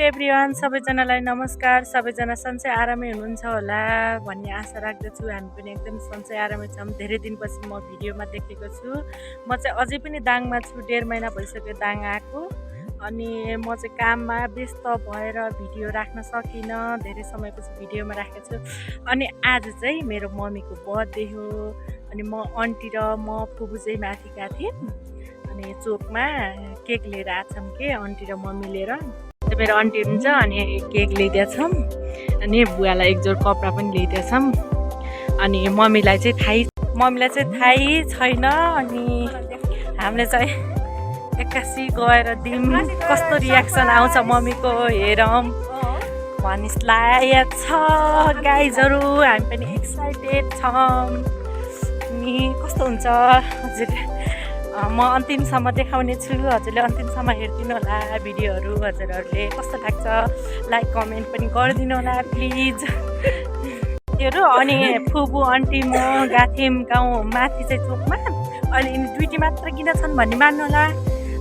Everyone, सबैजनालाई नमस्कार। सबैजना सन्चै आरामै हुनुहुन्छ होला भन्ने आशा राख्दछु। हामी पनि एकदम सन्चै आरामै छौँ। धेरै दिनपछि म भिडियोमा देखेको छु। म चाहिँ अझै पनि दाङमा छु। 1.5 महिना भइसक्यो दाङ आएको। अनि म चाहिँ काममा व्यस्त भएर भिडियो राख्न सकिनँ। धेरै समयपछि भिडियोमा राखेको छु। अनि आज चाहिँ मेरो मम्मीको बर्थडे हो। अनि म आन्टी र म फुपू चाहिँ माथि गएको थियौँ। अनि चोकमा केक लिएर आछौँ के आन्टी र मम्मी लिएर। मेरो आन्टी हुन्छ अनि केक ल्याइदिएछौँ। अनि बुवालाई एक जोड कपडा पनि ल्याइदिएछौँ। अनि मम्मीलाई चाहिँ थाहै छैन। अनि हामीले चाहिँ एक्कासी गएर दिउँ कस्तो रियाक्सन आउँछ मम्मीको हेरौँ भनिस लागेको छ गाइजहरू। हामी पनि एक्साइटेड छौँ। अनि कस्तो हुन्छ हजुर म अन्तिमसम्म देखाउने छु। हजुरले अन्तिमसम्म हेरिदिनु होला भिडियोहरू। हजुरहरूले कस्तो लाग्छ लाइक कमेन्ट पनि गरिदिनु होला प्लिज। त्योहरू अनि फुपू आन्टी म गएको थियौँ गाउँ माथि चाहिँ चोकमा। अहिले यिनी दुईटी मात्र किन छन् भन्ने मान्नु होला।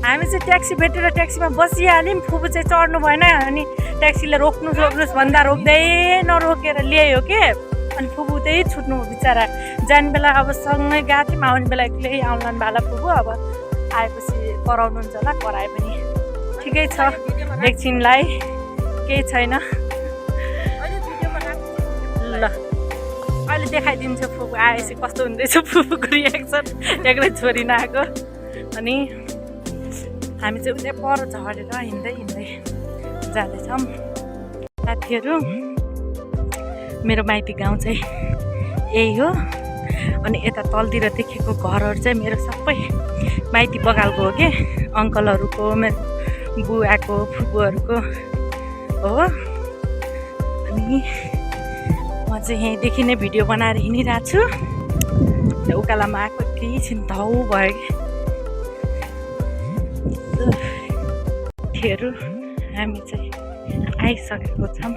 हामी चाहिँ ट्याक्सी भेटेर ट्याक्सीमा बसिहाल्यौँ। फुपू चाहिँ चढ्नु भएन। अनि ट्याक्सीले रोक्नुहोस् भन्दा रोक्दै नरोकेर ल्यायो के। अनि फुपू त्यही छुट्नु बिचरा। जाने बेला अब सँगै गएको थियौँ, आउने बेला एक्लै आउलान् भाला फुपू। अब आएपछि कराउनुहुन्छ होला, कराए पनि ठिकै छ एकछिनलाई, केही छैन। ल अहिले देखाइदिन्छु फुपू आएपछि कस्तो हुँदैछ फुपूको रियाक्सन। एक्लै छोरी नआएको। अनि हामी चाहिँ उता पर झरेर हिँड्दै जाँदैछौँ साथीहरू। मेरो माइती गाउँ चाहिँ यही हो। अनि यता तलतिर देखेको घरहरू चाहिँ मेरो सबै माइती बगालको हो कि, अङ्कलहरूको, मेरो बुवाको, फुपूहरूको हो। अनि म चाहिँ यहीँदेखि नै भिडियो बनाएर हिँडिरहेको छु। उकालोमा आएको केही छिन्ताउ भयो कि हामी चाहिँ आइसकेको छौँ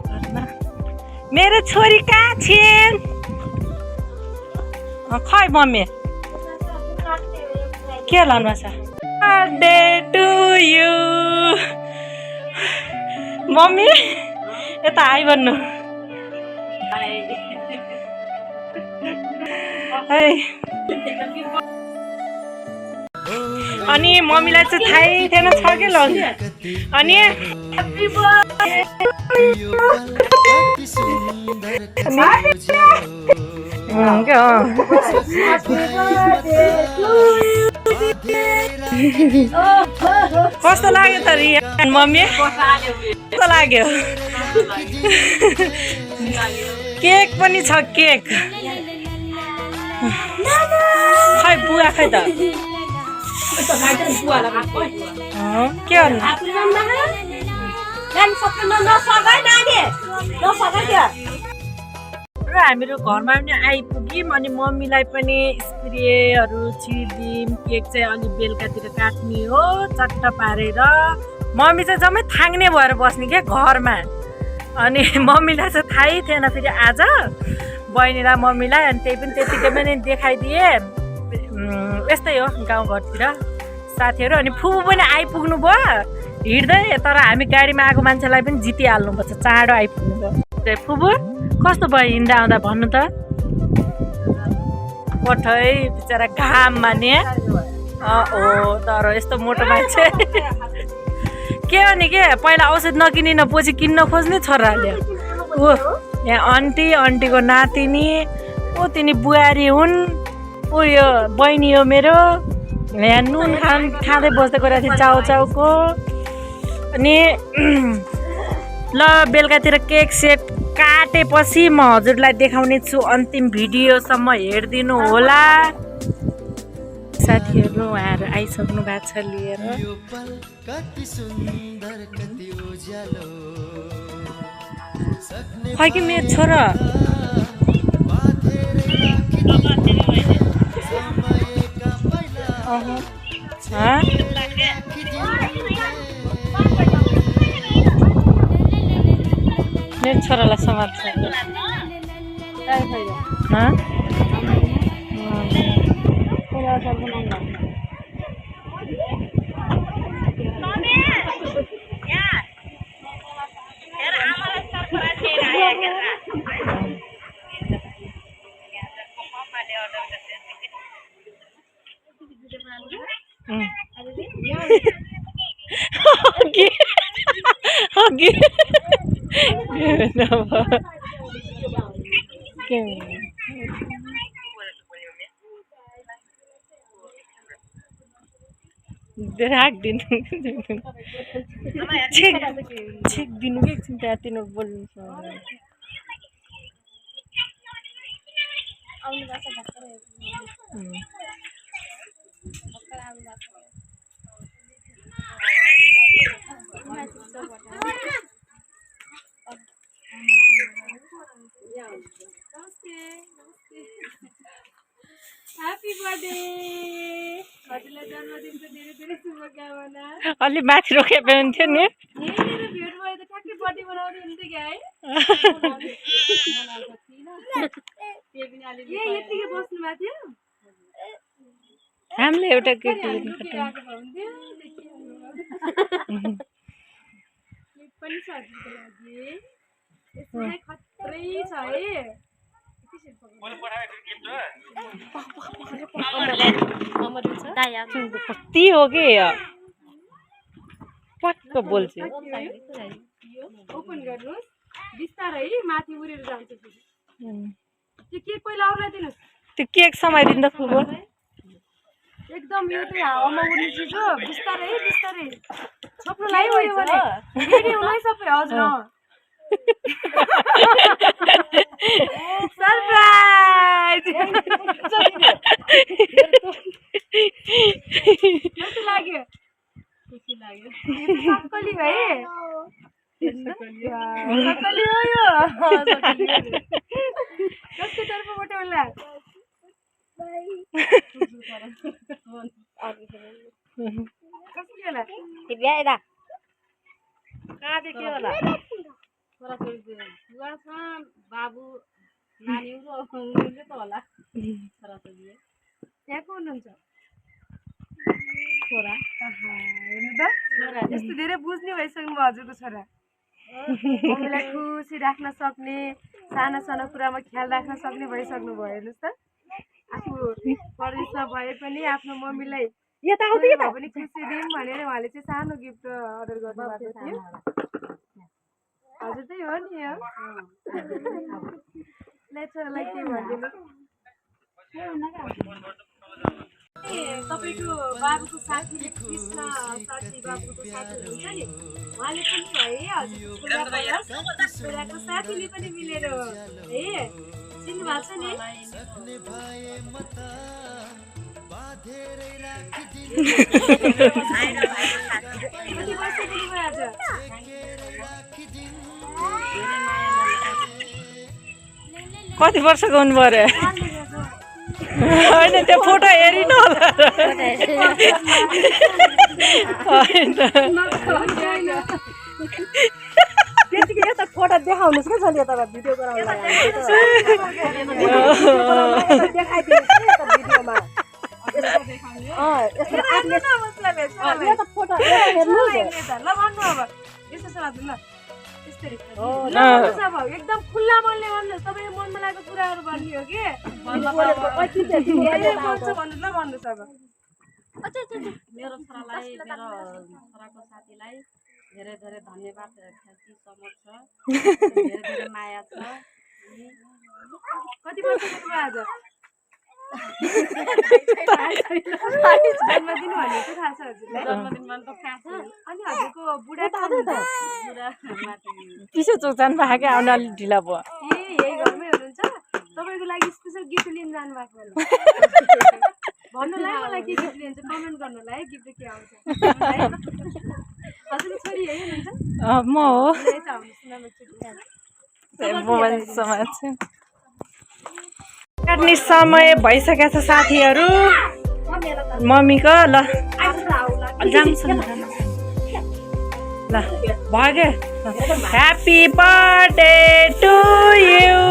घरमा। मेरो छोरी कहाँ छिन्? खै मम्मी के लानु छ? Birthday to you mummy. यता आइ भन्नु। अनि मम्मीलाई चाहिँ थाहै थिएन छ के लाउनु। अनि कस्तो लाग्यो त रिया मम्मी? कस्तो लाग्यो? केक पनि छ केक। खै बुवा खै त के भन्नु? र हामीहरू घरमा पनि आइपुग्यौँ। अनि मम्मीलाई पनि स्प्रेहरू छिरिदिउँ। केक चाहिँ अलि बेलुकातिर काट्ने हो चट्ट पारेर। मम्मी चाहिँ जम्मै थाङ्ने भएर बस्ने क्या घरमा। अनि मम्मीलाई चाहिँ थाहै थिएन फेरि आज बहिनीलाई मम्मीलाई। अनि त्यही पनि त्यतिकैमा नै देखाइदिए। यस्तै हो गाउँघरतिर साथीहरू। अनि फुपू पनि आइपुग्नु भयो हिँड्दै। तर हामी गाडीमा आएको मान्छेलाई पनि जितिहाल्नुपर्छ, चाँडो आइपुग्नु भयो। फुपू कस्तो भयो हिँड्दा आउँदा भन्नु त? पठै बिचरा घाम माने तर यस्तो मोटो मान्छे के हो नि के। पहिला औषध नकिनिन पछि किन्न खोज्ने छोराले। ऊ यहाँ आन्टीको नातिनी ऊ तिनी बुहारी हुन्। ऊ यो बहिनी हो मेरो। यहाँ नुन खाँदै बस्दै गइरहेको थिएँ चाउको। अनि ल बेलुकातिर केक सेट काटेपछि म हजुरलाई देखाउने छु। अन्तिम भिडियोसम्म हेरिदिनु होला साथीहरू। उहाँहरू आइसक्नु भएको छ लिएर। खै कि मेरो छोरा मेरो छोरालाई समात्छ। अघि राखिदिनु छेक दिनु कि एकछिन त्यहाँ तिनीहरू बोल्नु Happy birthday! हजुरलाई जन्मदिनको धेरै धेरै शुभकामना। अलि माथि रोके हुन्थ्यो नि यहीँनिर भेट भयो त ठ्याक्कै बर्थडे बनाउँदै हुन्थ्यो क्या है? यत्तिकै बस्नु भएको थियो? हामीले एउटा केक लुकिरहेको भए हुन्थ्यो। केक पनि छ हजुरको लागि। यसमा खत्रै छ है। कति हो कि पक्क बोल्छु ओपन गर्नुहोस् बिस्तारै माथि उडेर जान्छ फेरि त्यो केक पहिला अरूलाई दिनुहोस् त्यो केक समाइदिँदा खुब एकदम यो चाहिँ हावामा उड्ने चिज हो बिस्तारै बिस्तारै छोप्नुलाई उड्यो भने रेडी हुनै सबै हजुर सरप्राइज कस्तो लाग्यो खुसी लाग्यो सक्कली है सक्कली हो यो कसको तर्फबाट होला कसको होला बिहा यता कहाँदेखि होला बुवा छ बाबु नानी उनले त होला छोराछोरी त्यहाँ को हुनुहुन्छ छोरा हेर्नु त यस्तो धेरै बुझ्ने भइसक्नु भयो हजुरको छोरा मम्मीलाई खुसी राख्न सक्ने साना साना कुरामा ख्याल राख्न सक्ने भइसक्नु भयो हेर्नुहोस् त आफू परदेशमा भए पनि आफ्नो मम्मीलाई यता आउँदै पनि खुसी दिउँ भनेर उहाँले चाहिँ सानो गिफ्ट अर्डर गर्नुभएको थियो हजुर त्यही हो नि छोरालाई के भनिदिनु तपाईँको बाबुको साथी कृष्ण साथी बाबुको साथी हुनुहुन्छ नि उहाँले पनि है हजुर छोराको साथीले पनि मिलेर है चिन्नु भएको छ नि कति वर्ष दिनुभयो आज कति वर्षको हुनु पर्यो होइन त्यो फोटो हेरिनु होला त्यतिकै यता फोटो देखाउनुहोस् क्या छोरी यता भिडियो गराउनु देखाइदिनुहोस् भिडियोमा फोटो एकदम खुल्ला मनले भन्नुहोस् तपाईँको मनमा लागेको कुराहरू भन्ने हो कि भन्नुहोस् अब मेरो छोरालाई मेरो छोराको साथीलाई धेरै धेरै धन्यवाद समक्ष धेरै धेरै माया छ कति वर्षको कुरा आज जन्मदिन भनेको थाहा छ हजुरलाई जन्मदिन भने त थाहा छ अनि हजुरको बुढा चिसो चोक्छन् भएको आउन अलिक ढिला भयो यही घरमै हुनुहुन्छ तपाईँको लागि स्पेसल गिफ्ट लिन जानु भएको भन्नुलाई मलाई के गिफ्ट लिन्छ कमेन्ट गर्नुलाई गिफ्ट के आउँछ हजुरको छोरी है हुनुहुन्छ म हो मोबाइल समाज काट्ने समय भइसकेको छ साथीहरू मम्मीको ल ल भयो happy birthday to you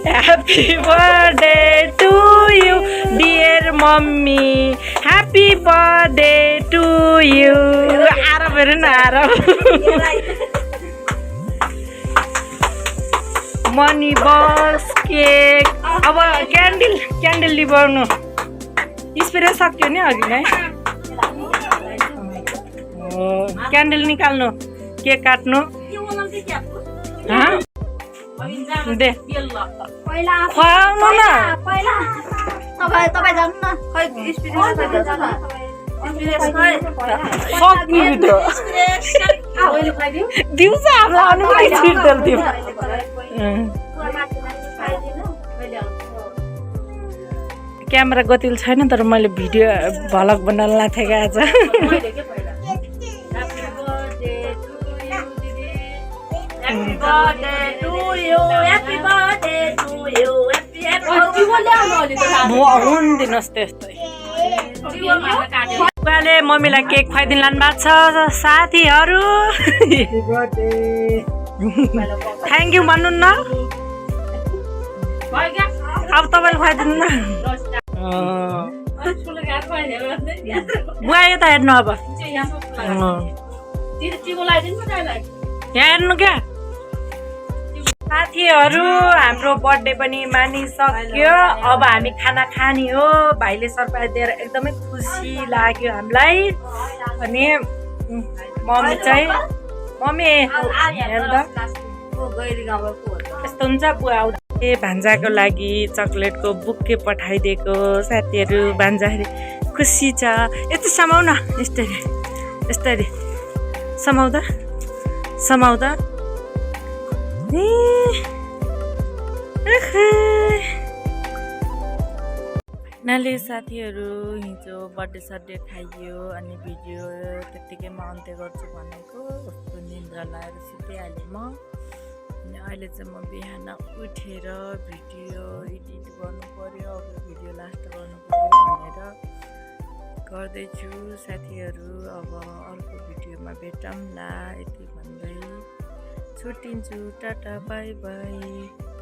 happy birthday to you dear mummy happy birthday to you आराम हेर्नु न आराम मनी बक्स केक अब क्यान्डल लिबाउनु स्प्रे सक्यो नि अघि नै क्यान्डल निकाल्नु केक काट्नु दे खुवाउनु न दिउँसो हामीलाई आउनु पनि छिर्देल त्यो क्यामेरा गतिलो छैन तर मैले भिडियो भ्लग बनाउन लागेको आज हुँदिनुहोस् त्यस्तै बुवाले मम्मीलाई केक खुवाइदिनु लानु भएको छ साथीहरू थ्याङ्क यू भन्नु न अब तपाईँले खुवाइदिनु न बुवा यता हेर्नु अब यहाँ हेर्नु क्या साथीहरू हाम्रो बर्थडे पनि मानिसक्यो अब हामी खाना खाने हो भाइले सरप्राइज दिएर एकदमै खुसी लाग्यो हामीलाई अनि मम्मी चाहिँ मम्मी हेर्दा यस्तो हुन्छ बुवा आउँदा भान्जाको लागि चक्लेटको बुके पठाइदिएको साथीहरू भान्जाखेरि खुसी छ यस्तो समाउन यस्तरी यस्तरी समाउँदा समाउँदा नाले साथीहरू हिजो बर्थडे सर्डे खाइयो अनि भिडियो त्यत्तिकैमा अन्त्य गर्छु भनेको कस्तो निन्द्रा लाएर सुतिहालेँ म अनि अहिले चाहिँ म बिहान उठेर भिडियो एडिट गर्नु पर्यो अब भिडियो लास्ट गर्नु पर्यो भनेर गर्दैछु साथीहरू अब अर्को भिडियोमा भेटौँला यति भन्दै छुट्टिन्छु टाटा बाई बाई।